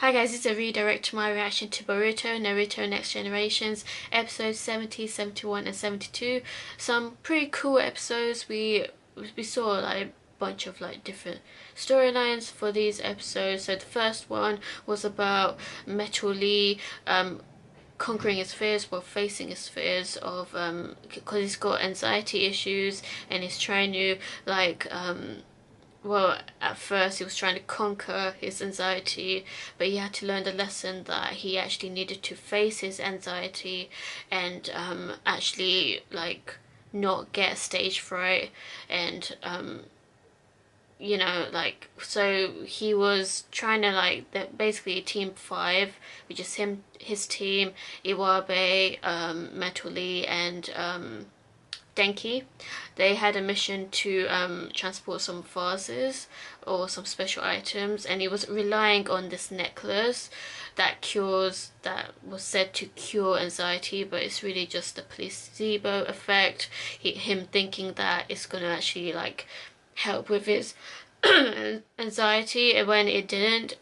Hi guys, it's a redirect to my reaction to Boruto, Naruto Next Generations, episodes 70, 71 and 72. Some pretty cool episodes. We saw like a bunch of like different storylines for these episodes. So the first one was about Metal Lee conquering his fears, while facing his fears of because he's got anxiety issues and he's trying to like well, at first he was trying to conquer his anxiety, but he had to learn the lesson that he actually needed to face his anxiety and actually like not get stage fright. And you know, like, so he was trying to like basically team 5, which is him, his team, Iwabe, Metal Lee and Denki. They had a mission to transport some vases or some special items, and he was relying on this necklace that was said to cure anxiety, but it's really just a placebo effect. Him thinking that it's gonna actually like help with his anxiety, and when it didn't.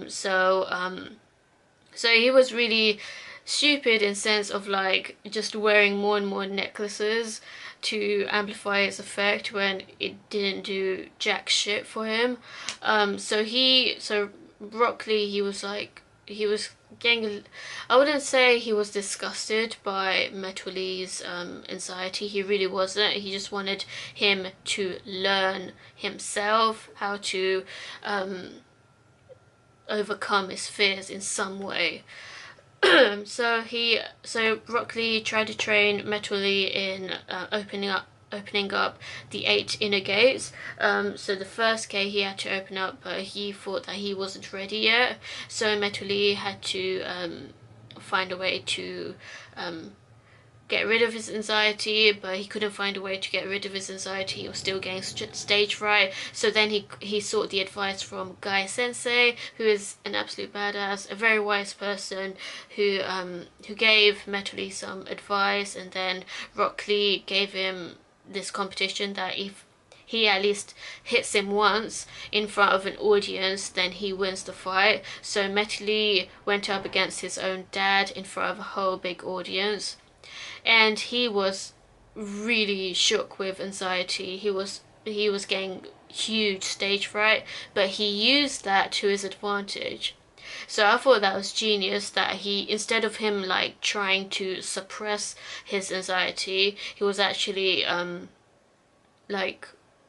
So he was really stupid in sense of like just wearing more and more necklaces to amplify its effect when it didn't do jack shit for him. So Rock Lee, he was getting, I wouldn't say he was disgusted by Metal Lee's anxiety. He really wasn't. He just wanted him to learn himself how to overcome his fears in some way. So Rock Lee tried to train Metal Lee in opening up the 8 inner gates. So the first gate he had to open up, but he thought that he wasn't ready yet. So Metal Lee had to find a way to get rid of his anxiety, but he couldn't find a way to get rid of his anxiety. He was still getting stage fright. So then he sought the advice from Guy Sensei, who is an absolute badass, a very wise person who gave Metal Lee some advice, and then Rock Lee gave him this competition that if he at least hits him once in front of an audience, then he wins the fight. So Metal Lee went up against his own dad in front of a whole big audience, and he was really shook with anxiety. He was getting huge stage fright, but he used that to his advantage. So I thought that was genius, that he, instead of him like trying to suppress his anxiety, he was actually like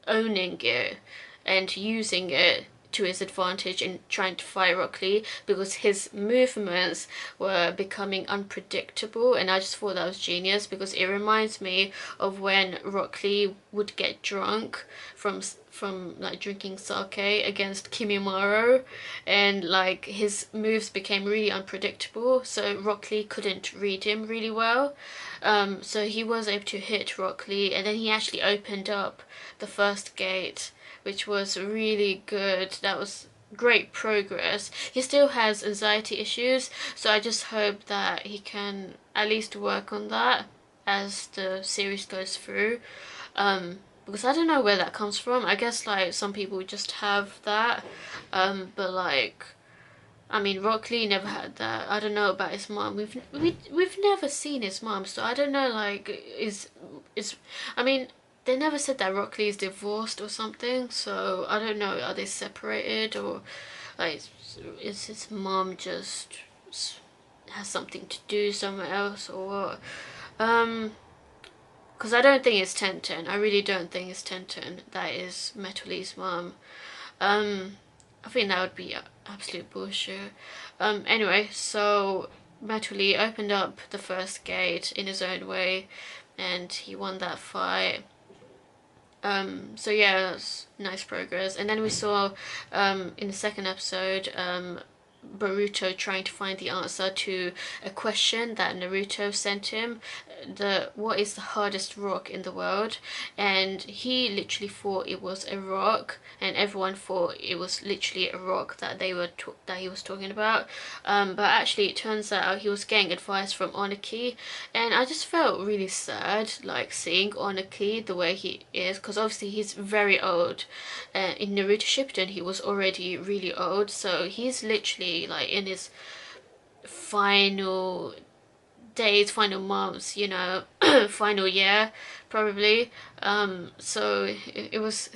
owning it and using it to his advantage in trying to fight Rock Lee, because his movements were becoming unpredictable, and I just thought that was genius, because it reminds me of when Rock Lee would get drunk from like drinking sake against Kimimaro, and like his moves became really unpredictable, so Rock Lee couldn't read him really well. So he was able to hit Rock Lee, and then he actually opened up the first gate, which was really good. That was great progress. He still has anxiety issues, so I just hope that he can at least work on that as the series goes through. Because I don't know where that comes from. I guess like some people just have that, but like, I mean, Rock Lee never had that. I don't know about his mom. We've never seen his mom, so I don't know. Like, I mean, they never said that Rock Lee is divorced or something, so I don't know. Are they separated, or like is his mom just has something to do somewhere else, or what? Because I don't think it's Tenten. I really don't think it's Tenten that is Metal Lee's mom. I think that would be absolute bullshit. Anyway, so Metal Lee opened up the first gate in his own way, and he won that fight. So yeah, that's nice progress. And then we saw in the second episode Boruto trying to find the answer to a question that Naruto sent him, what is the hardest rock in the world, and he literally thought it was a rock, and everyone thought it was literally a rock that he was talking about, but actually it turns out he was getting advice from Onoki, and I just felt really sad like seeing Onoki the way he is, because obviously he's very old. In Naruto Shippuden he was already really old, so he's literally literally like in his final days, final months, you know, final year probably. So it was,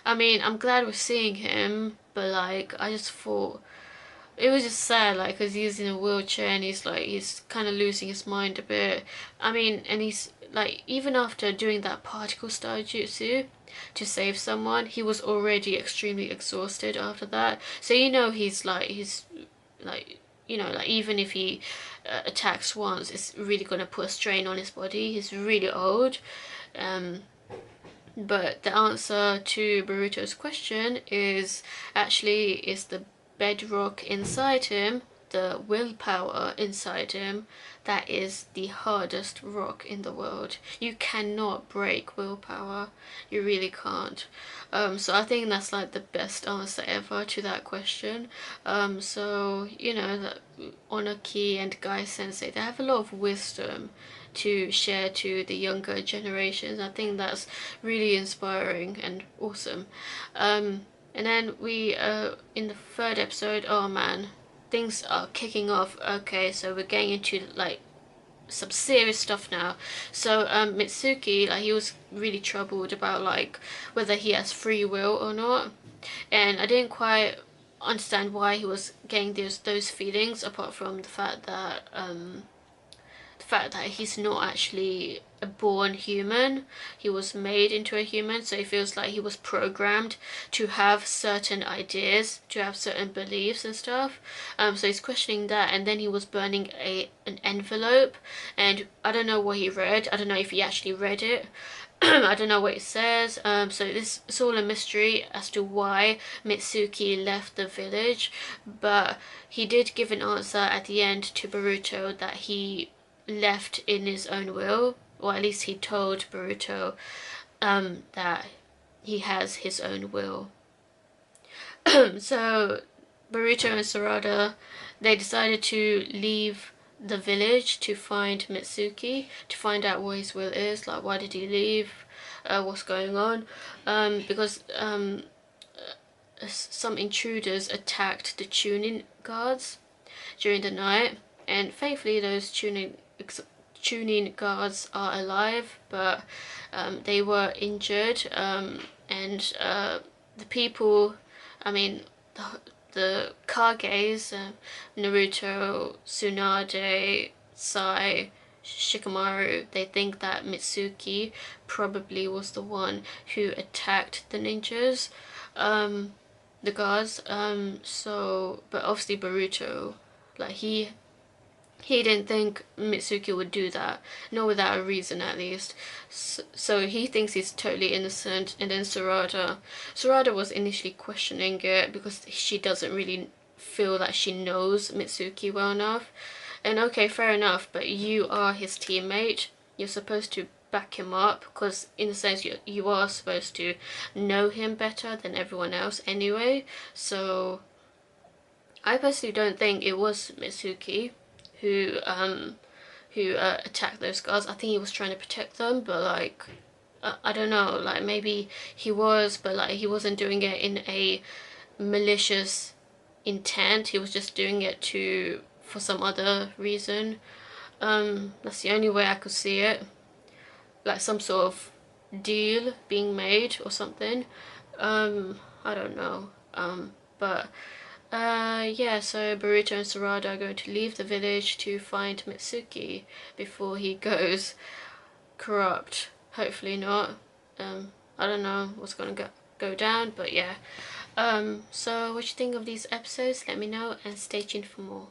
I mean, I'm glad we're seeing him, but like I just thought it was just sad, like, because he's in a wheelchair and he's like, he's kind of losing his mind a bit. I mean, and he's like, even after doing that particle style jutsu to save someone, he was already extremely exhausted after that. So you know he's like, you know, like even if he attacks once, it's really gonna put a strain on his body. He's really old. But the answer to Boruto's question is the bedrock inside him, the willpower inside him, that is the hardest rock in the world. You cannot break willpower. You really can't. So I think that's like the best answer ever to that question. So, you know, Onoki and Guy Sensei, they have a lot of wisdom to share to the younger generations. I think that's really inspiring and awesome. And then we, in the third episode, oh man, things are kicking off. Okay, so we're getting into like some serious stuff now. So Mitsuki, like, he was really troubled about like whether he has free will or not, and I didn't quite understand why he was getting those feelings, apart from the fact that he's not actually a born human. He was made into a human, so he feels like he was programmed to have certain ideas, to have certain beliefs and stuff. So he's questioning that, and then he was burning an envelope, and I don't know what he read. I don't know if he actually read it. I don't know what it says. So it's all a mystery as to why Mitsuki left the village, but he did give an answer at the end to Boruto that he left in his own will, or at least he told Boruto that he has his own will. So Boruto and Sarada, they decided to leave the village to find Mitsuki, to find out what his will is, like why did he leave, what's going on, because some intruders attacked the tuning guards during the night, and thankfully those tuning guards are alive, but they were injured, and the people, I mean the Kages, Naruto, Tsunade, Sai, Shikamaru, they think that Mitsuki probably was the one who attacked the ninjas, the guards. So, but obviously Boruto, like he didn't think Mitsuki would do that, not without a reason at least. So he thinks he's totally innocent. And then Sarada was initially questioning it because she doesn't really feel that she knows Mitsuki well enough. And okay, fair enough, but you are his teammate. You're supposed to back him up, because in a sense you are supposed to know him better than everyone else anyway. So I personally don't think it was Mitsuki who attacked those guards. I think he was trying to protect them, but like I don't know, like maybe he was, but like he wasn't doing it in a malicious intent. He was just doing it for some other reason. That's the only way I could see it, like some sort of deal being made or something. I don't know. But yeah, so Boruto and Sarada are going to leave the village to find Mitsuki before he goes corrupt. Hopefully not. I don't know what's gonna go down, but yeah. So what you think of these episodes, let me know, and stay tuned for more.